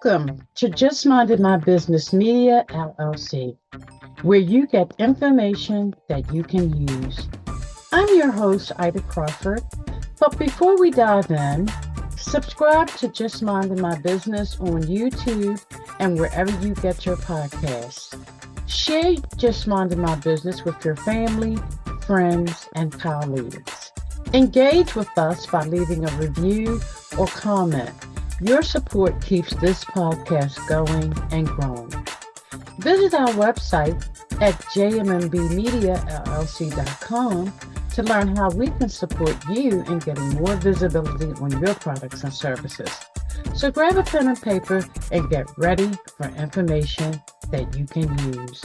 Welcome to Just Minded My Business Media LLC, where you get information that you can use. I'm your host, Ida Crawford. But before we dive in, subscribe to Just Minded My Business on YouTube and wherever you get your podcasts. Share Just Minded My Business with your family, friends, and colleagues. Engage with us by leaving a review or comment. Your support keeps this podcast going and growing. Visit our website at jmmbmediallc.com to learn how we can support you in getting more visibility on your products and services. So grab a pen and paper and get ready for information that you can use.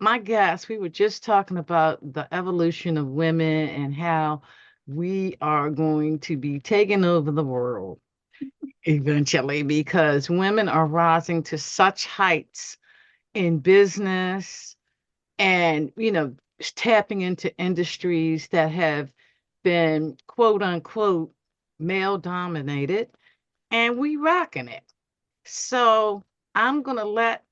My guest, we were just talking about the evolution of women and how we are going to be taking over the world eventually because women are rising to such heights in business and, tapping into industries that have been quote unquote male dominated, and we rocking it. So I'm going to let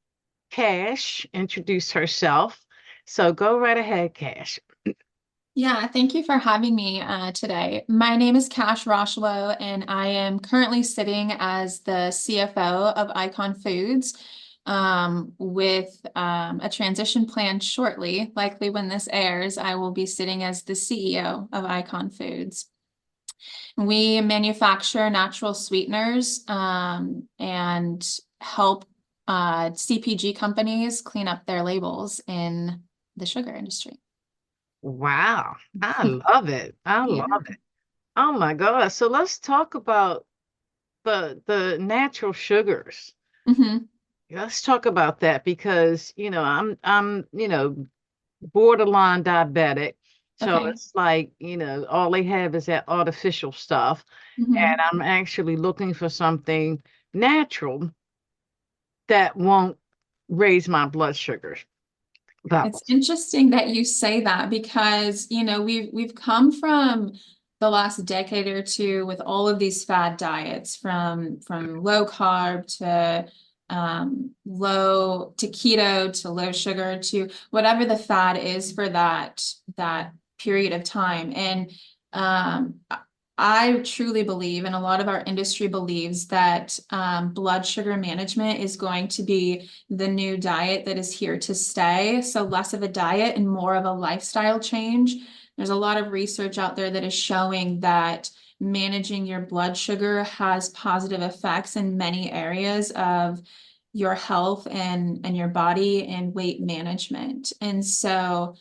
Kash introduce herself. So go right ahead, Kash. Yeah, thank you for having me today. My name is KASH ROCHELEAU, and I am currently sitting as the CFO of Icon Foods with a transition plan shortly. Likely when this airs, I will be sitting as the CEO of Icon Foods. We manufacture natural sweeteners and help CPG companies clean up their labels in the sugar industry. Wow, I love it. I Yeah. love it. Oh my God. So let's talk about the natural sugars. Mm-hmm. Let's talk about that because, I'm borderline diabetic. So Okay. it's like, all they have is that artificial stuff. Mm-hmm. And I'm actually looking for something natural that won't raise my blood sugar It's levels. interesting that you say that because, we've come from the last decade or two with all of these fad diets from low carb to low to keto to low sugar to whatever the fad is for that period of time. And I truly believe, and a lot of our industry believes, that blood sugar management is going to be the new diet that is here to stay. So less of a diet and more of a lifestyle change. There's a lot of research out there that is showing that managing your blood sugar has positive effects in many areas of your health and your body and weight management. And so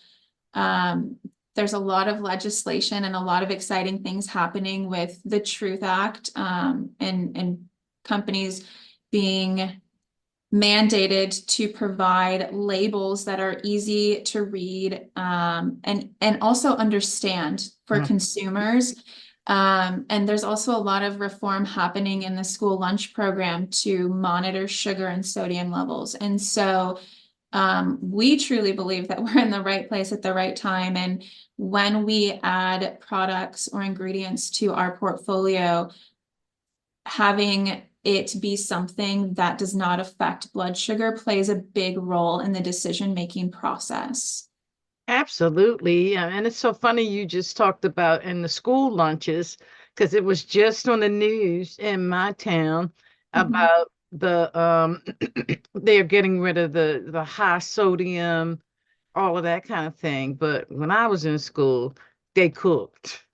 there's a lot of legislation and a lot of exciting things happening with the Truth Act and companies being mandated to provide labels that are easy to read and also understand for consumers. And there's also a lot of reform happening in the school lunch program to monitor sugar and sodium levels. And so we truly believe that we're in the right place at the right time. And when we add products or ingredients to our portfolio, having it be something that does not affect blood sugar plays a big role in the decision-making process. Absolutely. And it's so funny you just talked about in the school lunches, because it was just on the news in my town about the they're getting rid of the high sodium, all of that kind of thing. But when I was in school, they cooked.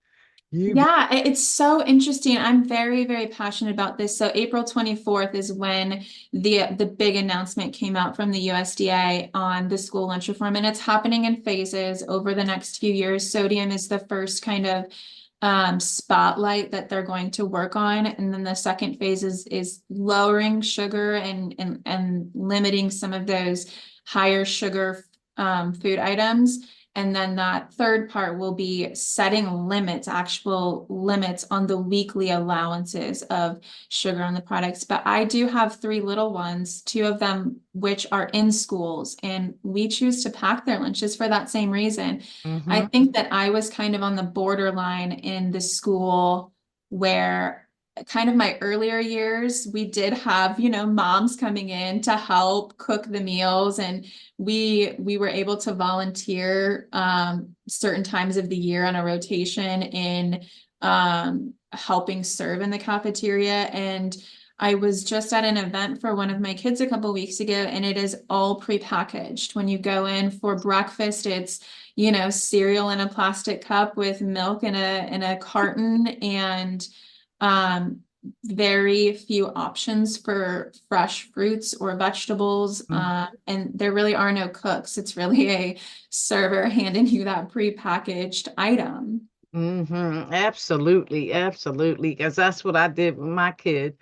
You Yeah, it's so interesting. I'm very, very passionate about this. So April 24th is when the big announcement came out from the USDA on the school lunch reform, and it's happening in phases over the next few years. Sodium is the first kind of spotlight that they're going to work on, and then the second phase is lowering sugar and limiting some of those higher sugar food items. And then that third part will be setting limits, actual limits on the weekly allowances of sugar on the products. But I do have three little ones, two of them which are in schools, and we choose to pack their lunches for that same reason. I Mm-hmm. think that I was kind of on the borderline in the school where kind of my earlier years, we did have, moms coming in to help cook the meals, and we were able to volunteer certain times of the year on a rotation in helping serve in the cafeteria. And I was just at an event for one of my kids a couple weeks ago, and it is all prepackaged. When you go in for breakfast, it's cereal in a plastic cup with milk in a carton, and um, very few options for fresh fruits or vegetables. And there really are no cooks. It's really a server handing you that prepackaged item. Mm-hmm. Absolutely, absolutely. Because that's what I did with my kid.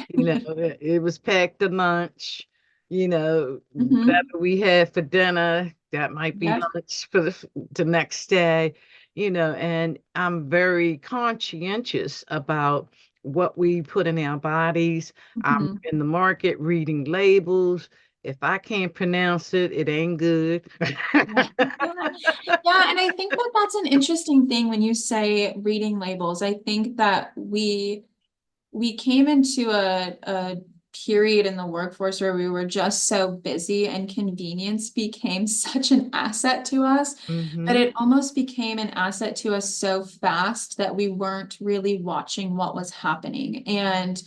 It was packed to lunch, Mhm. whatever we had for dinner, that might be Yep. lunch for the next day, and I'm very conscientious about what we put in our bodies. I'm Mhm. in the market reading labels. If I can't pronounce it, it ain't good. Yeah. Yeah, and I think that that's an interesting thing when you say reading labels. I think that we came into a period in the workforce where we were just so busy, and convenience became such an asset to us that Mm-hmm. it almost became an asset to us so fast that we weren't really watching what was happening. And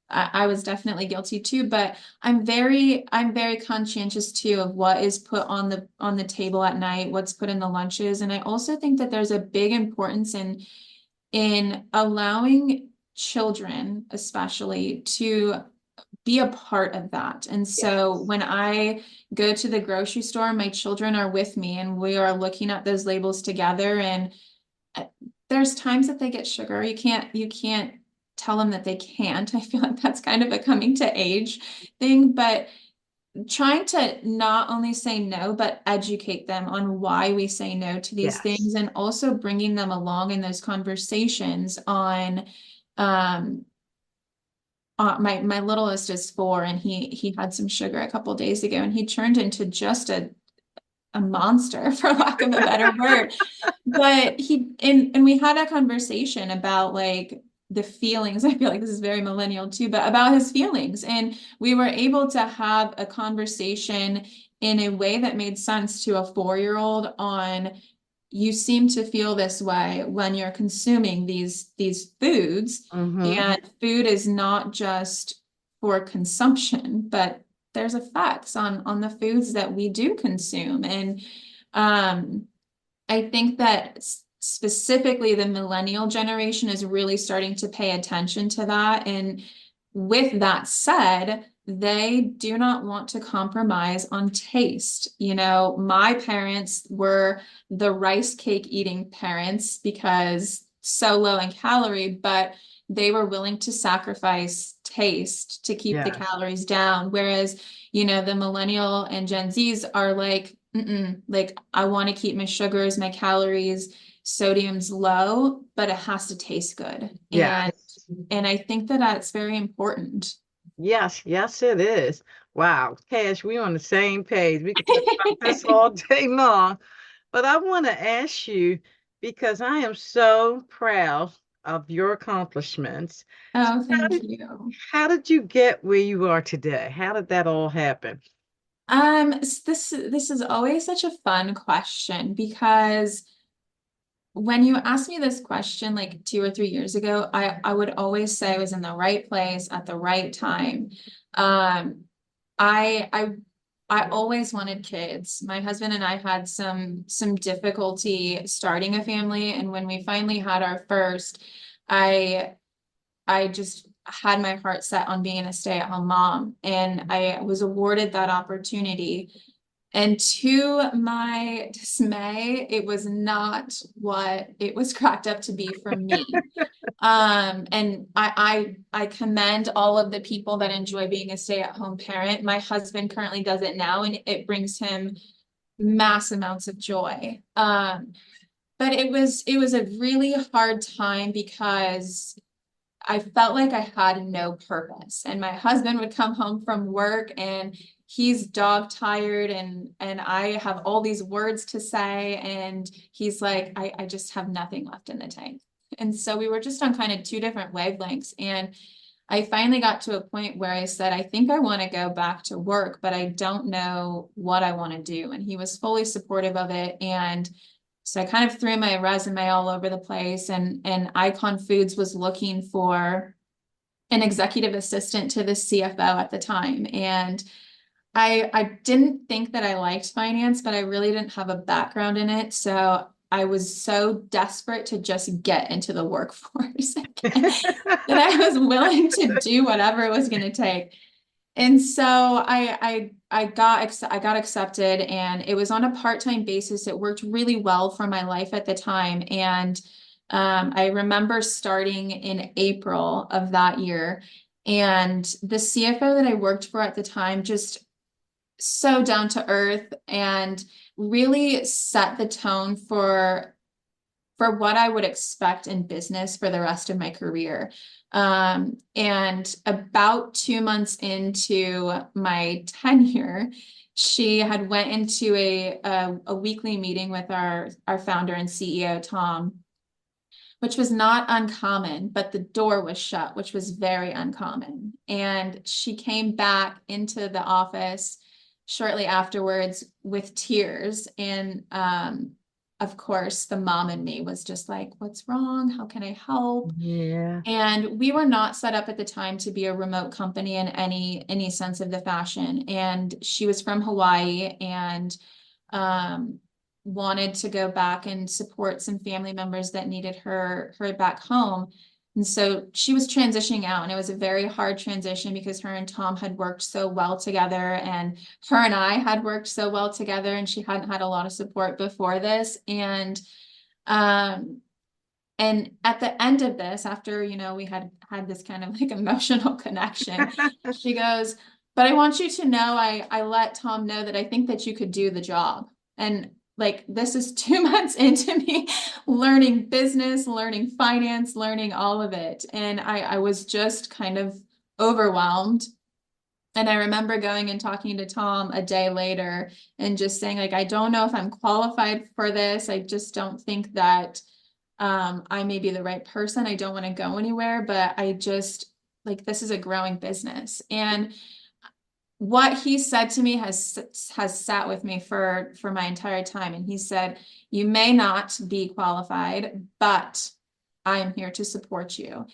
I was definitely guilty too, but I'm very conscientious too of what is put on the table at night, what's put in the lunches. And I also think that there's a big importance in allowing children, especially, to be a part of that. And so Yes. when I go to the grocery store, my children are with me and we are looking at those labels together. And uh, there's times that they get sugar. You can't tell them that they can't. I feel like that's kind of a coming to age thing, but trying to not only say no, but educate them on why we say no to these Yes. things, and also bringing them along in those conversations on, um, my littlest is 4, and he had some sugar a couple days ago, and he turned into just a monster, for lack of a better word. But and we had a conversation about like the feelings. I feel like this is very millennial too, but about his feelings. And we were able to have a conversation in a way that made sense to a 4-year-old on, you seem to feel this way when you're consuming these foods, Mm-hmm. and food is not just for consumption, but there's effects on the foods that we do consume. And um I think that specifically the millennial generation is really starting to pay attention to that. And with that said, they do not want to compromise on taste. My parents were the rice cake eating parents because so low in calorie, but they were willing to sacrifice taste to keep the Yes. calories down. Whereas, the millennial and Gen Zs are like, mm-mm, like I want to keep my sugars, my calories, sodium's low, but it has to taste good. And Yes. and I think that that's very important. Yes, yes, it is. Wow, Cash, we on the same page. We could talk about this all day long. But I want to ask you because I am so proud of your accomplishments. So Oh, how thank did, you. how did you get where you are today? How did that all happen? This is always such a fun question, because when you asked me this question like 2 or 3 years ago, I would always say I was in the right place at the right time. Um, I I I always wanted kids. My husband and I had some difficulty starting a family, and when we finally had our first, I I just had my heart set on being a stay-at-home mom, and I was awarded that opportunity. And to my dismay, it was not what it was cracked up to be for me. And I commend all of the people that enjoy being a stay-at-home parent. My husband currently does it now, and it brings him mass amounts of joy. But it was a really hard time because I felt like I had no purpose. And my husband would come home from work and he's dog tired and I have all these words to say. And he's like, I just have nothing left in the tank. And so we were just on kind of two different wavelengths. And I finally got to a point where I said, I think I want to go back to work, but I don't know what I want to do. And he was fully supportive of it. And so I kind of threw my resume all over the place, and Icon Foods was looking for an executive assistant to the CFO at the time. And I didn't think that I liked finance, but I really didn't have a background in it. So I was so desperate to just get into the workforce that I was willing to do whatever it was going to take. And so I got accepted, and it was on a part-time basis. It worked really well for my life at the time. And I remember starting in April of that year, and the CFO that I worked for at the time just so down to earth and really set the tone for what I would expect in business for the rest of my career. And about 2 months into my tenure, she had went into a weekly meeting with our founder and CEO, Tom, which was not uncommon, but the door was shut, which was very uncommon. And she came back into the office shortly afterwards with tears. And of course, the mom in me was just like, what's wrong? How can I help? Yeah. And we were not set up at the time to be a remote company in any sense of the fashion. And she was from Hawaii and wanted to go back and support some family members that needed her back home. And so she was transitioning out, and it was a very hard transition because her and Tom had worked so well together, and her and I had worked so well together, and she hadn't had a lot of support before this. And at the end of this, after, we had this kind of like emotional connection, she goes, but I want you to know, I let Tom know that I think that you could do the job. And like, this is 2 months into me learning business, learning finance, learning all of it. And I was just kind of overwhelmed. And I remember going and talking to Tom a day later and just saying, like, I don't know if I'm qualified for this. I just don't think that I may be the right person. I don't want to go anywhere, but I just like, this is a growing business. And what he said to me has sat with me for my entire time. And he said, you may not be qualified, but I'm here to support you.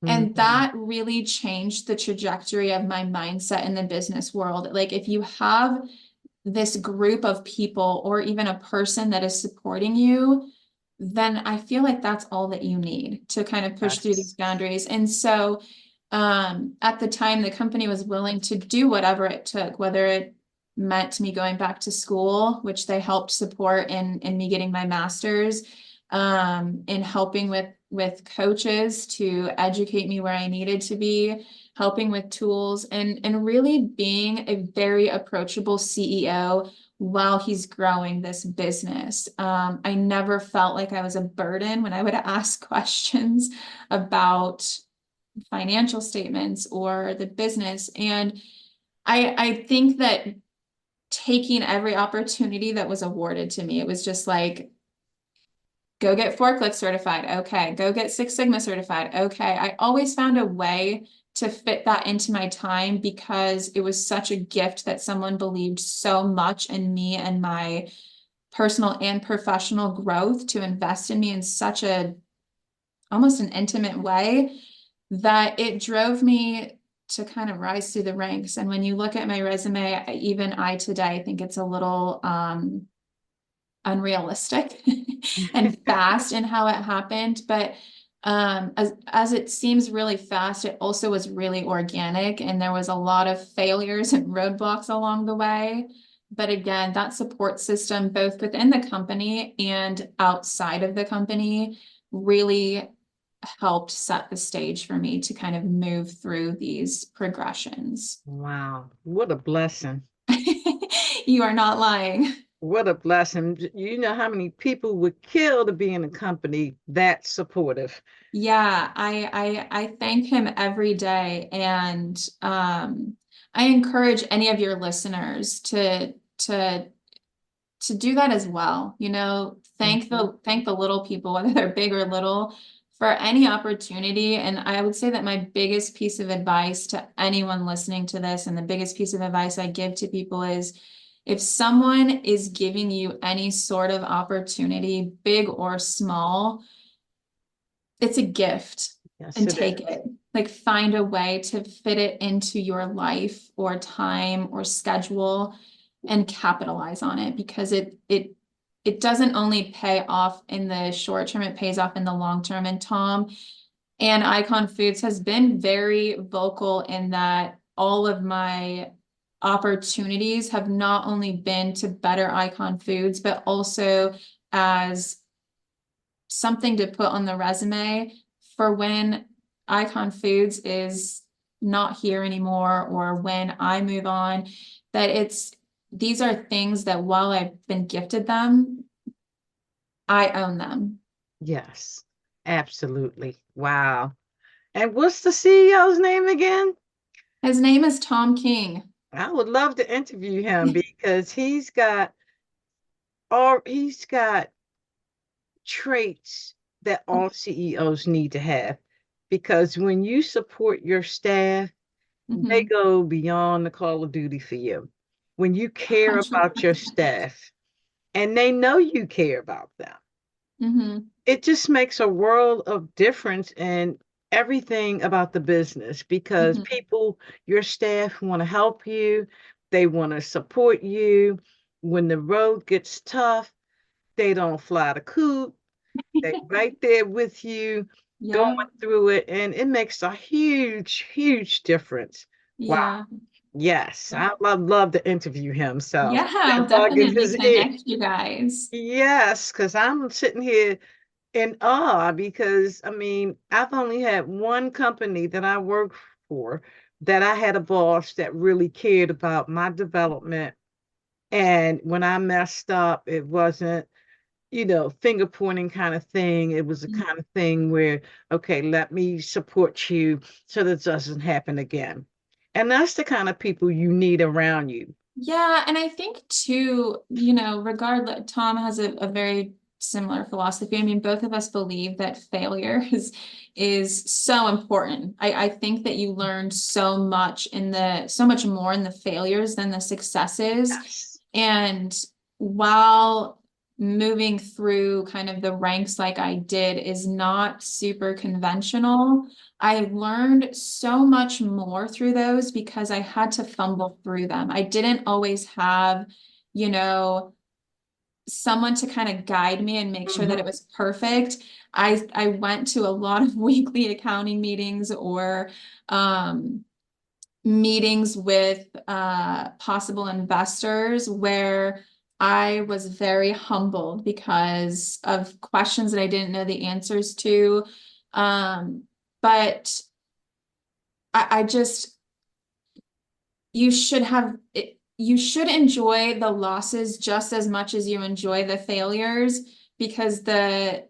And that really changed the trajectory of my mindset in the business world. Like, if you have this group of people or even a person that is supporting you, then I feel like that's all that you need to kind of push through these boundaries. And so at the time, the company was willing to do whatever it took, whether it meant me going back to school, which they helped support in me getting my master's, in helping with coaches to educate me where I needed to be, helping with tools, and really being a very approachable CEO while he's growing this business. I never felt like I was a burden when I would ask questions about financial statements or the business. And I think that taking every opportunity that was awarded to me, it was just like, go get forklift certified. Okay. Go get Six Sigma certified. Okay. I always found a way to fit that into my time because it was such a gift that someone believed so much in me and my personal and professional growth to invest in me in such almost an intimate way that it drove me to kind of rise through the ranks. And when you look at my resume, even I today think it's a little unrealistic and fast in how it happened. But as it seems really fast, it also was really organic, and there was a lot of failures and roadblocks along the way. But again, that support system, both within the company and outside of the company, really helped set the stage for me to kind of move through these progressions. Wow, what a blessing. You are not lying. What a blessing. You know how many people would kill to be in a company that supportive. Yeah, I thank him every day, and I encourage any of your listeners to do that as well. You know, Mhm. thank the little people, whether they're big or little, for any opportunity. And I would say that my biggest piece of advice to anyone listening to this, and the biggest piece of advice I give to people is, if someone is giving you any sort of opportunity, big or small, it's a gift, Yes, and it take is. it. Like, find a way to fit it into your life or time or schedule and capitalize on it, because it doesn't only pay off in the short term, it pays off in the long term. And Tom and Icon Foods has been very vocal in that all of my opportunities have not only been to better Icon Foods, but also as something to put on the resume for when Icon Foods is not here anymore, or when I move on, that these are things that, while I've been gifted them, I own them. Yes, absolutely. Wow. And what's the CEO's name again? His name is Tom King. I would love to interview him because he's got traits that all CEOs need to have. Because when you support your staff, they Mhm. go beyond the call of duty for you. When you care about your 100%. staff and they know you care about them, Mhm. it just makes a world of difference in everything about the business because Mhm. people, your staff want to help you, they want to support you. When the road gets tough, they don't fly the coop. They right there with you, going Yeah. through it, and it makes a huge, huge difference. Wow. Yeah. Yes, I love to interview him. So Yeah, I'll that bug in definitely his head. connect you guys. Yes, because I'm sitting here in awe because I mean, I've only had one company that I worked for that I had a boss that really cared about my development. And when I messed up, it wasn't, finger pointing kind of thing. It was the kind of thing where, okay, let me support you so that doesn't happen again. And that's the kind of people you need around you. Yeah, and I think too, regardless, Tom has a very similar philosophy. I mean, both of us believe that failure is so important. I think that you learn so much more in the failures than the successes. Yes. And while moving through kind of the ranks like I did is not super conventional, I learned so much more through those because I had to fumble through them. I didn't always have, you know, someone to kind of guide me and make sure that Mhm. it was perfect. I went to a lot of weekly accounting meetings, or um meetings with possible investors, where I was very humbled because of questions that I didn't know the answers to. But I just, you should enjoy the losses just as much as you enjoy the failures, because the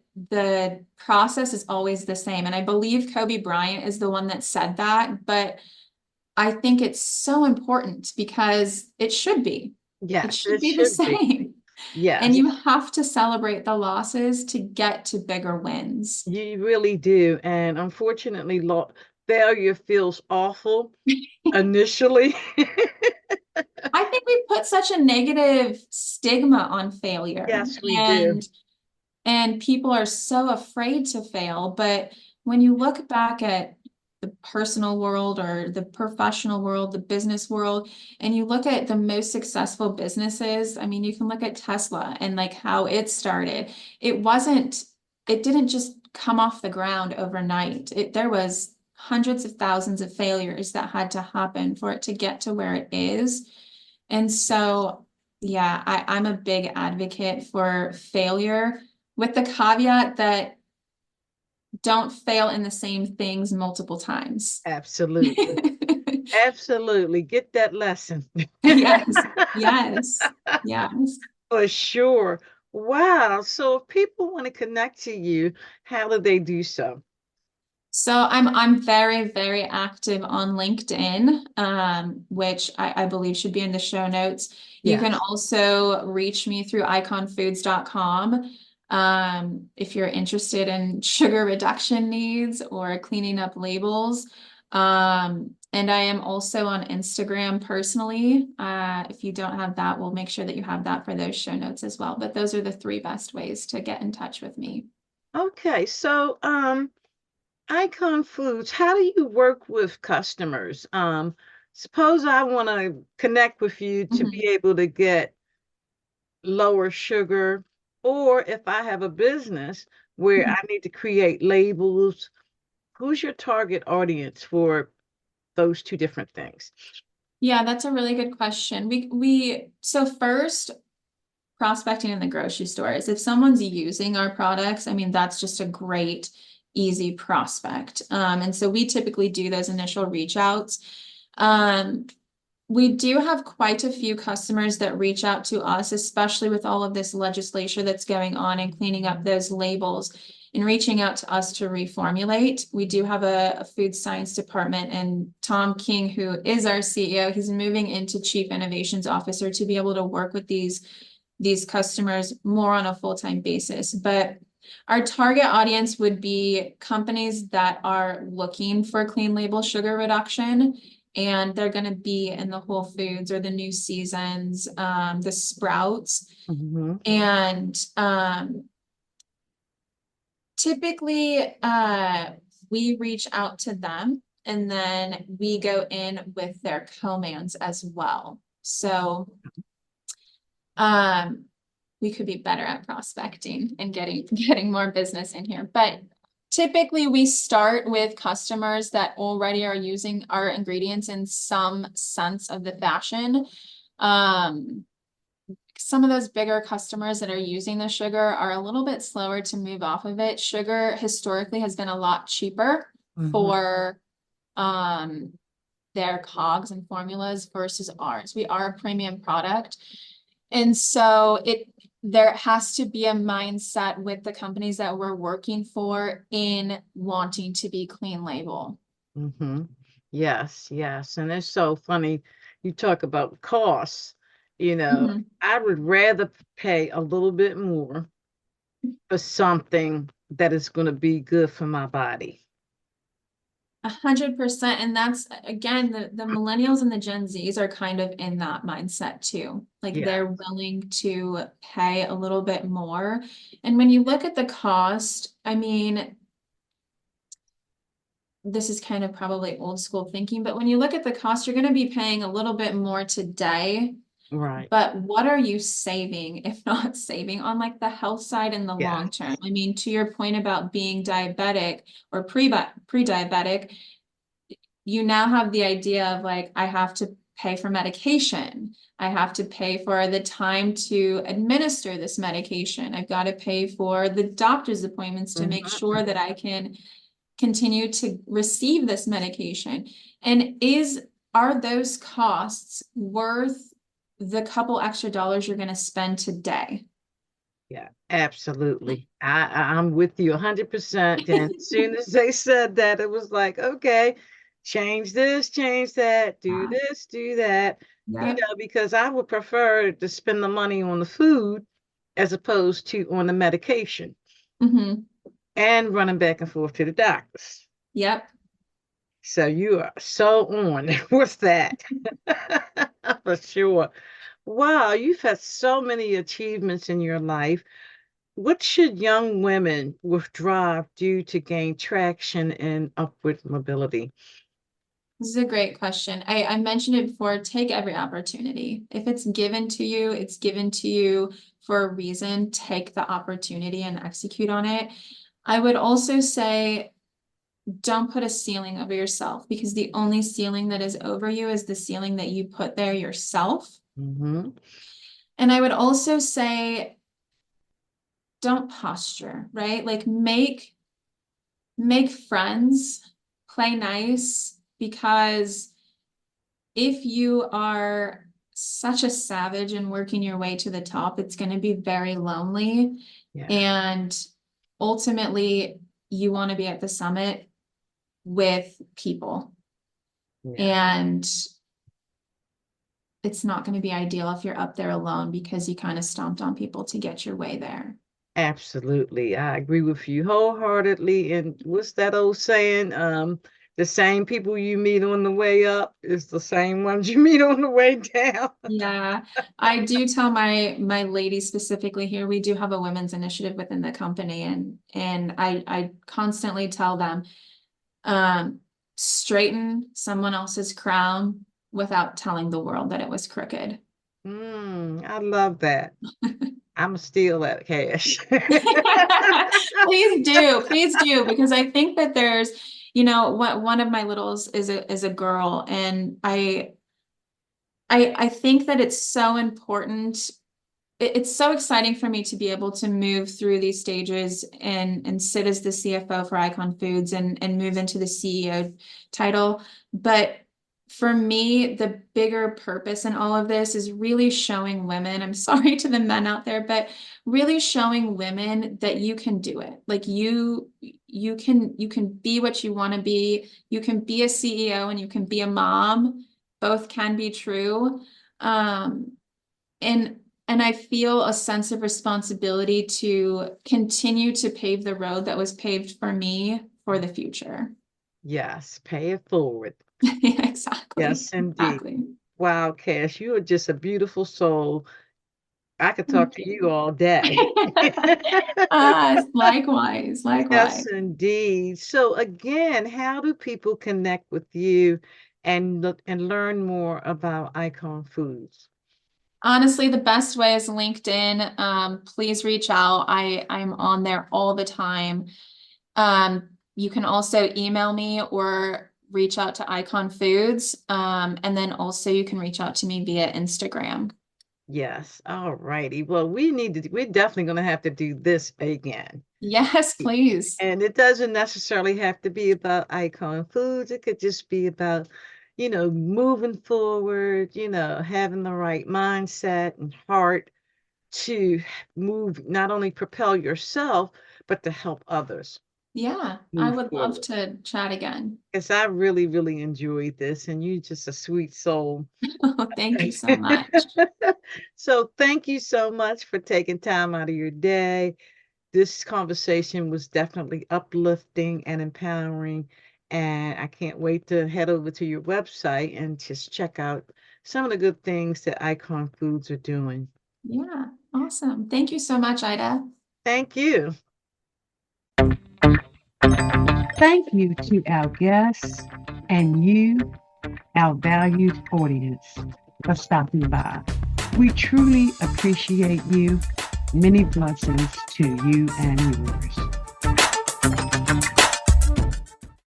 process is always the same. And I believe Kobe Bryant is the one that said that, but I think it's so important because it should be. It Yes, should it be the should be. same. And Yes, you have to celebrate the losses to get to bigger wins. you really do. And unfortunately, failure feels awful initially. I think we put such a negative stigma on failure, Yes, we do. and people are so afraid to fail. But when you look back at the personal world or the professional world, the business world, and you look at the most successful businesses, I mean, you can look at Tesla and like how it started. It didn't just come off the ground overnight. There was hundreds of thousands of failures that had to happen for it to get to where it is. And so, yeah, I'm a big advocate for failure, with the caveat that don't fail in the same things multiple times. Absolutely. Absolutely. Get that lesson. Yes, yes, yes. For sure. Wow. So if people want to connect to you, how do they do so? So I'm very, very active on LinkedIn, which I believe should be in the show notes. You can Yes. also reach me through iconfoods.com if you're interested in sugar reduction needs or cleaning up labels. And I am also on Instagram personally. If you don't have that, we'll make sure that you have that for those show notes as well. But those are the three best ways to get in touch with me. Okay. So, Icon Foods, how do you work with customers? Suppose I want to connect with you to be Mhm. able to get lower sugar, or if I have a business where I need to create labels, who's your target audience for those two different things? Yeah, that's a really good question. So first, prospecting in the grocery stores. If someone's using our products, I mean, that's just a great, easy prospect. And so we typically do those initial reach outs. Um, we do have quite a few customers that reach out to us, especially with all of this legislation that's going on and cleaning up those labels and reaching out to us to reformulate. We do have a food science department, and Tom King, who is our CEO, he's moving into chief innovations officer to be able to work with these customers more on a full-time basis. But our target audience would be companies that are looking for clean label sugar reduction, and they're going to be in the Whole Foods or the New Seasons, the Sprouts. Hmm. And typically, we reach out to them and then we go in with their co-mans as well. So um, we could be better at prospecting and getting more business in here. But typically we start with customers that already are using our ingredients in some sense of the fashion. Um, some of those bigger customers that are using the sugar are a little bit slower to move off of it. Sugar historically has been a lot cheaper Hmm. for um, their COGS and formulas versus ours. We are a premium product. And so there has to be a mindset with the companies that we're working for in wanting to be clean label. Hmm. Yes, yes. And it's so funny. You talk about costs, Mhm. I would rather pay a little bit more for something that is going to be good for my body. 100%. And that's again, the millennials and the Gen Zs are kind of in that mindset too. Like Yeah. they're willing to pay a little bit more. And when you look at the cost, I mean, this is kind of probably old school thinking, but when you look at the cost, you're going to be paying a little bit more today. Right. But what are you saving, if not saving, on like the health side in the long Yes. term? I mean, to your point about being diabetic or pre-diabetic, you now have the idea of like, I have to pay for medication. I have to pay for the time to administer this medication. I've got to pay for the doctor's appointments to make Hmm. sure that I can continue to receive this medication. And are those costs worth the couple extra dollars you're going to spend today? Yeah, absolutely. I'm with you 100%. And as soon as they said that, it was like, okay, change this, change that, do this, do that, Yep. because I would prefer to spend the money on the food as opposed to on the medication Hmm. and running back and forth to the doctors. Yep. So you are so on with that. For sure. Wow, you've had so many achievements in your life. What should young women with drive do to gain traction and upward mobility? This is a great question. I mentioned it before, take every opportunity. If it's given to you, it's given to you for a reason. Take the opportunity and execute on it. I would also say, don't put a ceiling over yourself, because the only ceiling that is over you is the ceiling that you put there yourself. Hmm. And I would also say, don't posture, right? Like make friends, play nice, because if you are such a savage in working your way to the top. It's going to be very lonely. Yeah. And ultimately, you want to be at the summit with people. Yeah. And it's not going to be ideal if you're up there alone because you kind of stomped on people to get your way there. Absolutely. I agree with you wholeheartedly. And what's that old saying? The same people you meet on the way up is the same ones you meet on the way down. Yeah, I do tell my ladies specifically here, we do have a women's initiative within the company, and I constantly tell them, straighten someone else's crown without telling the world that it was crooked. I love that. I'm steal that cash. Please do, because I think that there's, what one of my littles is a girl, and I think that it's so important. It's so exciting for me to be able to move through these stages and sit as the CFO for Icon Foods and move into the CEO title. But for me, the bigger purpose in all of this is really showing women, I'm sorry to the men out there, but really showing women that you can do it. Like you can be what you want to be. You can be a CEO and you can be a mom. Both can be true. And I feel a sense of responsibility to continue to pave the road that was paved for me for the future. Yes, pay it forward. Exactly. Yes, indeed. Exactly. Wow, Cash, you are just a beautiful soul. I could talk Thank to you you. all day. Likewise, Yes, likewise. indeed. So again, how do people connect with you and look and learn more about Icon Foods? Honestly, the best way is LinkedIn. Please reach out. I'm on there all the time. You can also email me or reach out to Icon Foods. And then also you can reach out to me via Instagram. Yes. All righty. Well, we're definitely going to have to do this again. Yes, please. And it doesn't necessarily have to be about Icon Foods. It could just be about, moving forward, having the right mindset and heart to move, not only propel yourself, but to help others Yeah, I move would love forward. to chat again. Because I really, really enjoyed this, and you're just a sweet soul. Thank you so much. So thank you so much for taking time out of your day. This conversation was definitely uplifting and empowering, and I can't wait to head over to your website and just check out some of the good things that Icon Foods are doing. Yeah, awesome. Thank you so much, Ida. Thank you. Thank you to our guests and you, our valued audience, for stopping by. We truly appreciate you. Many blessings to you and yours.